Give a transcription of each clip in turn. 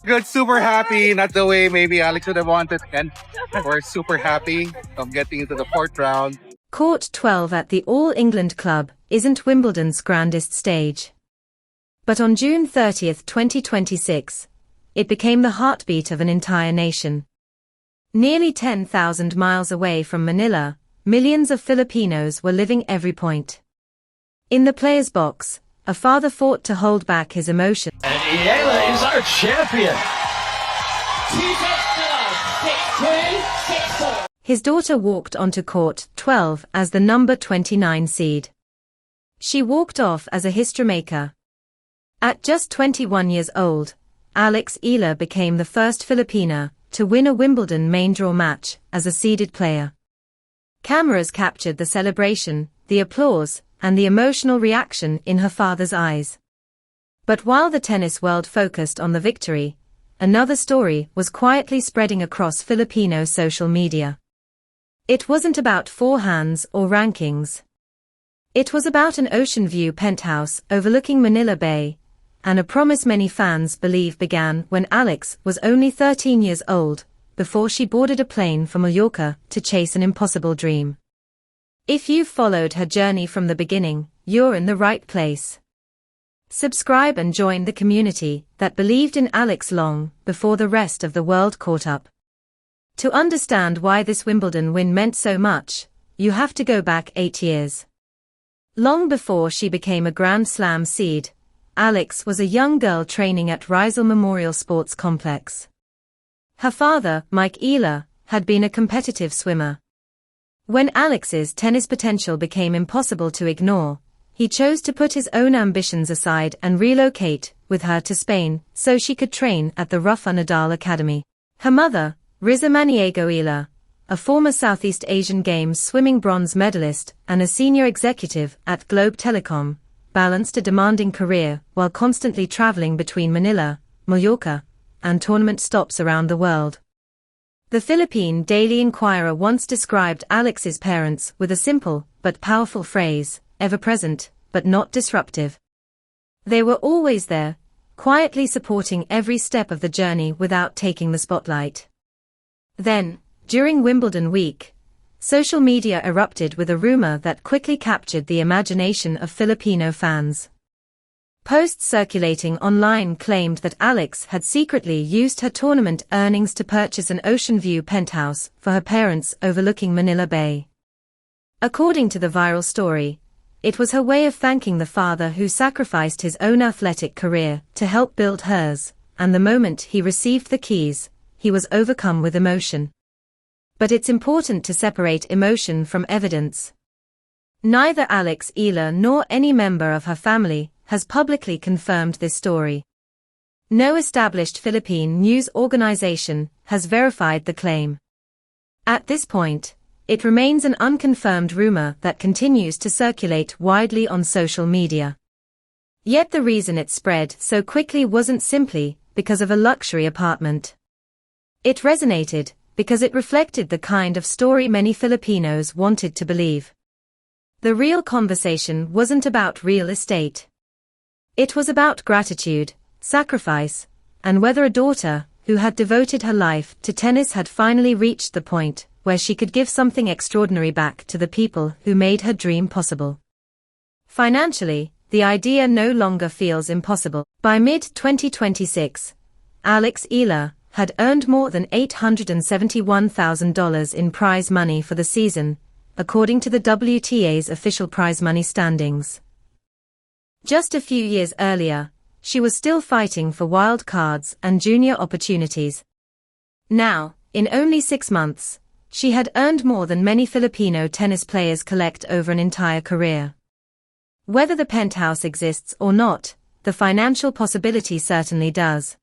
Good, super happy. Not the way maybe Alex would have wanted, and we're super happy of getting into the fourth round. Court 12 at the All England Club isn't Wimbledon's grandest stage. But on June 30, 2026, it became the heartbeat of an entire nation. Nearly 10,000 miles away from Manila, millions of Filipinos were living every point. In the player's box, a father fought to hold back his emotion. And Eala is our champion. His daughter walked onto court 12 as the number 29 seed. She walked off as a history maker. At just 21 years old, Alex Eala became the first Filipina to win a Wimbledon main draw match as a seeded player. Cameras captured the celebration, the applause, and the emotional reaction in her father's eyes. But while the tennis world focused on the victory, another story was quietly spreading across Filipino social media. It wasn't about forehands or rankings. It was about an ocean view penthouse overlooking Manila Bay, and a promise many fans believe began when Alex was only 13 years old, before she boarded a plane for Mallorca to chase an impossible dream. If you've followed her journey from the beginning, you're in the right place. Subscribe and join the community that believed in Alex long before the rest of the world caught up. To understand why this Wimbledon win meant so much, you have to go back 8 years. Long before she became a Grand Slam seed, Alex was a young girl training at Rizal Memorial Sports Complex. Her father, Mike Eala, had been a competitive swimmer. When Alex's tennis potential became impossible to ignore, he chose to put his own ambitions aside and relocate with her to Spain so she could train at the Rafa Nadal Academy. Her mother, Riza Eala, a former Southeast Asian Games swimming bronze medalist and a senior executive at Globe Telecom, balanced a demanding career while constantly traveling between Manila, Mallorca, and tournament stops around the world. The Philippine Daily Inquirer once described Alex's parents with a simple but powerful phrase, ever present, but not disruptive. They were always there, quietly supporting every step of the journey without taking the spotlight. Then, during Wimbledon week, social media erupted with a rumor that quickly captured the imagination of Filipino fans. Posts circulating online claimed that Alex had secretly used her tournament earnings to purchase an ocean view penthouse for her parents overlooking Manila Bay. According to the viral story, it was her way of thanking the father who sacrificed his own athletic career to help build hers, and the moment he received the keys, he was overcome with emotion. But it's important to separate emotion from evidence. Neither Alex Eala nor any member of her family has publicly confirmed this story. No established Philippine news organization has verified the claim. At this point, it remains an unconfirmed rumor that continues to circulate widely on social media. Yet the reason it spread so quickly wasn't simply because of a luxury apartment. It resonated because it reflected the kind of story many Filipinos wanted to believe. The real conversation wasn't about real estate. It was about gratitude, sacrifice, and whether a daughter, who had devoted her life to tennis, had finally reached the point where she could give something extraordinary back to the people who made her dream possible. Financially, the idea no longer feels impossible. By mid-2026, Alex Eala had earned more than $871,000 in prize money for the season, according to the WTA's official prize money standings. Just a few years earlier, she was still fighting for wild cards and junior opportunities. Now, in only 6 months, she had earned more than many Filipino tennis players collect over an entire career. Whether the penthouse exists or not, the financial possibility certainly does.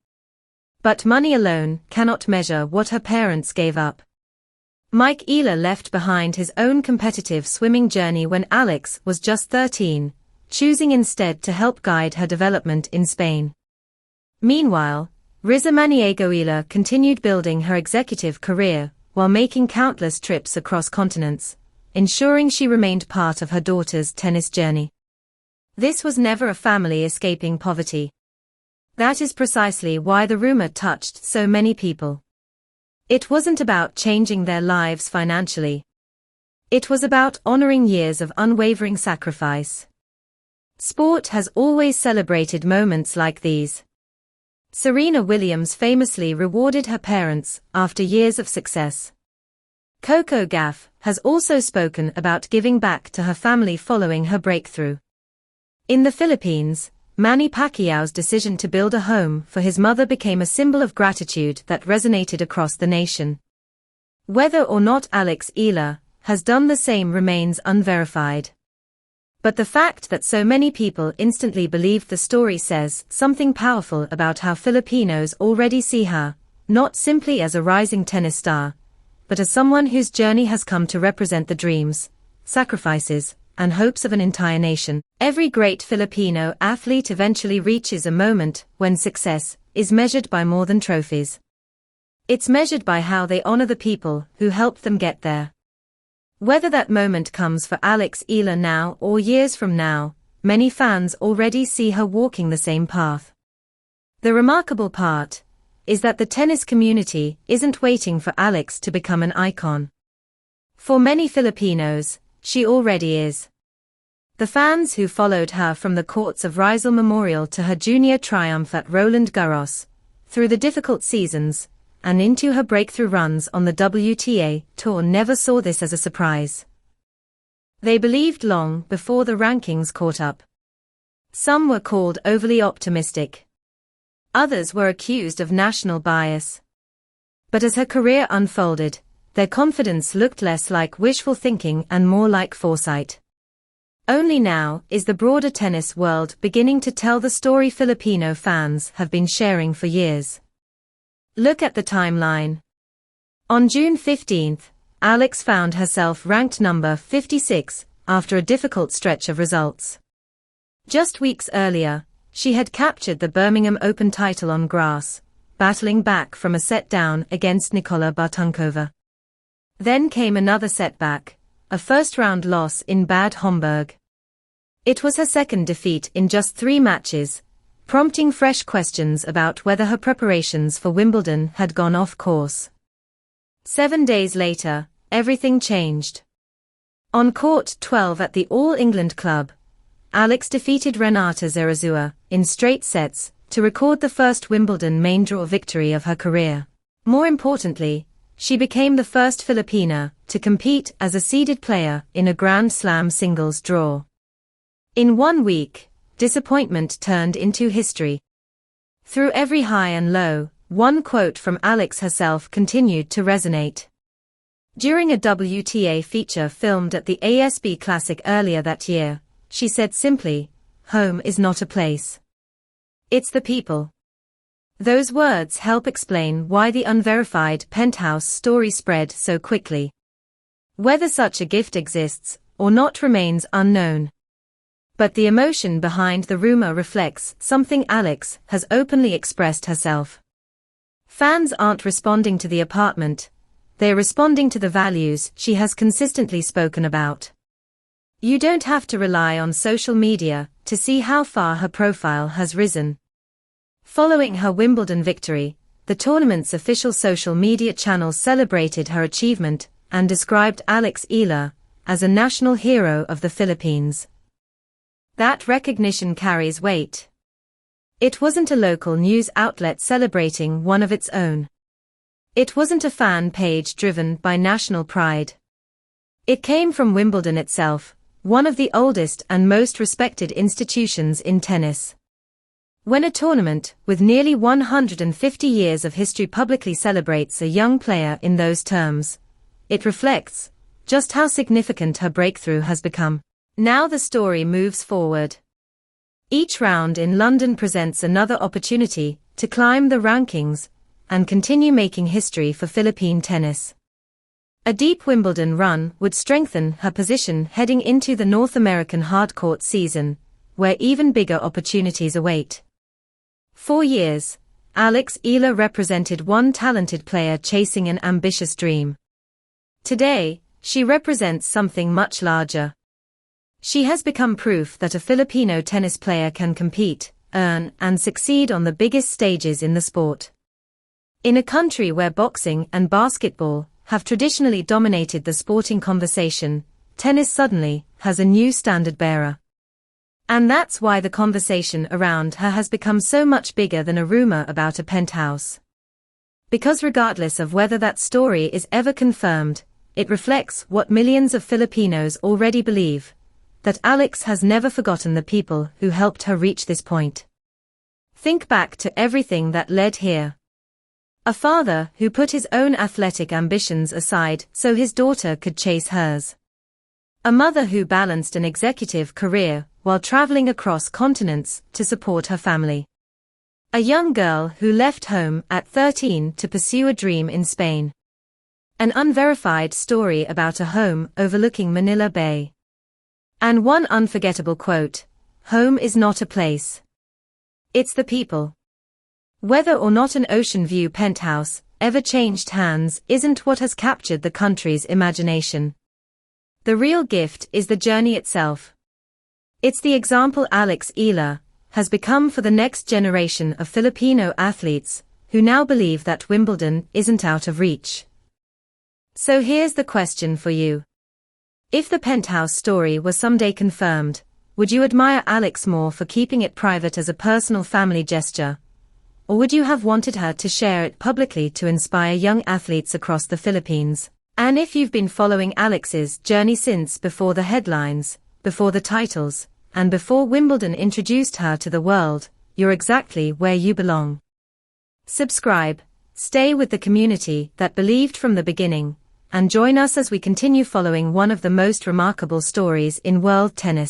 But money alone cannot measure what her parents gave up. Mike Eala left behind his own competitive swimming journey when Alex was just 13, choosing instead to help guide her development in Spain. Meanwhile, Riza Eala continued building her executive career while making countless trips across continents, ensuring she remained part of her daughter's tennis journey. This was never a family escaping poverty. That is precisely why the rumor touched so many people. It wasn't about changing their lives financially. It was about honoring years of unwavering sacrifice. Sport has always celebrated moments like these. Serena Williams famously rewarded her parents after years of success. Coco Gauff has also spoken about giving back to her family following her breakthrough. In the Philippines, Manny Pacquiao's decision to build a home for his mother became a symbol of gratitude that resonated across the nation. Whether or not Alex Eala has done the same remains unverified. But the fact that so many people instantly believed the story says something powerful about how Filipinos already see her, not simply as a rising tennis star, but as someone whose journey has come to represent the dreams, sacrifices, and hopes of an entire nation. Every great Filipino athlete eventually reaches a moment when success is measured by more than trophies. It's measured by how they honor the people who helped them get there. Whether that moment comes for Alex Eala now or years from now, many fans already see her walking the same path. The remarkable part is that the tennis community isn't waiting for Alex to become an icon. For many Filipinos, she already is. The fans who followed her from the courts of Rizal Memorial to her junior triumph at Roland Garros, through the difficult seasons, and into her breakthrough runs on the WTA Tour never saw this as a surprise. They believed long before the rankings caught up. Some were called overly optimistic. Others were accused of national bias. But as her career unfolded, their confidence looked less like wishful thinking and more like foresight. Only now is the broader tennis world beginning to tell the story Filipino fans have been sharing for years. Look at the timeline. On June 15, Alex found herself ranked number 56 after a difficult stretch of results. Just weeks earlier, she had captured the Birmingham Open title on grass, battling back from a set down against Nicola Bartunkova. Then came another setback, a first-round loss in Bad Homburg. It was her second defeat in just 3 matches, prompting fresh questions about whether her preparations for Wimbledon had gone off course. 7 days later, everything changed. On court 12 at the All England Club, Alex defeated Renata Zarazua in straight sets to record the first Wimbledon main draw victory of her career. More importantly, she became the first Filipina to compete as a seeded player in a Grand Slam singles draw. In 1 week, disappointment turned into history. Through every high and low, one quote from Alex herself continued to resonate. During a WTA feature filmed at the ASB Classic earlier that year, she said simply, "Home is not a place. It's the people." Those words help explain why the unverified penthouse story spread so quickly. Whether such a gift exists or not remains unknown. But the emotion behind the rumor reflects something Alex has openly expressed herself. Fans aren't responding to the apartment, they're responding to the values she has consistently spoken about. You don't have to rely on social media to see how far her profile has risen. Following her Wimbledon victory, the tournament's official social media channels celebrated her achievement and described Alex Eala as a national hero of the Philippines. That recognition carries weight. It wasn't a local news outlet celebrating one of its own. It wasn't a fan page driven by national pride. It came from Wimbledon itself, one of the oldest and most respected institutions in tennis. When a tournament with nearly 150 years of history publicly celebrates a young player in those terms, it reflects just how significant her breakthrough has become. Now the story moves forward. Each round in London presents another opportunity to climb the rankings and continue making history for Philippine tennis. A deep Wimbledon run would strengthen her position heading into the North American hardcourt season, where even bigger opportunities await. For years, Alex Eala represented one talented player chasing an ambitious dream. Today, she represents something much larger. She has become proof that a Filipino tennis player can compete, earn, and succeed on the biggest stages in the sport. In a country where boxing and basketball have traditionally dominated the sporting conversation, tennis suddenly has a new standard bearer. And that's why the conversation around her has become so much bigger than a rumor about a penthouse. Because regardless of whether that story is ever confirmed, it reflects what millions of Filipinos already believe, that Alex has never forgotten the people who helped her reach this point. Think back to everything that led here. A father who put his own athletic ambitions aside so his daughter could chase hers. A mother who balanced an executive career while traveling across continents to support her family. A young girl who left home at 13 to pursue a dream in Spain. An unverified story about a home overlooking Manila Bay. And one unforgettable quote: "Home is not a place. It's the people." Whether or not an ocean view penthouse ever changed hands isn't what has captured the country's imagination. The real gift is the journey itself. It's the example Alex Eala has become for the next generation of Filipino athletes who now believe that Wimbledon isn't out of reach. So here's the question for you. If the penthouse story was someday confirmed, would you admire Alex more for keeping it private as a personal family gesture? Or would you have wanted her to share it publicly to inspire young athletes across the Philippines? And if you've been following Alex's journey since before the headlines, before the titles, and before Wimbledon introduced her to the world, you're exactly where you belong. Subscribe, stay with the community that believed from the beginning, and join us as we continue following one of the most remarkable stories in world tennis.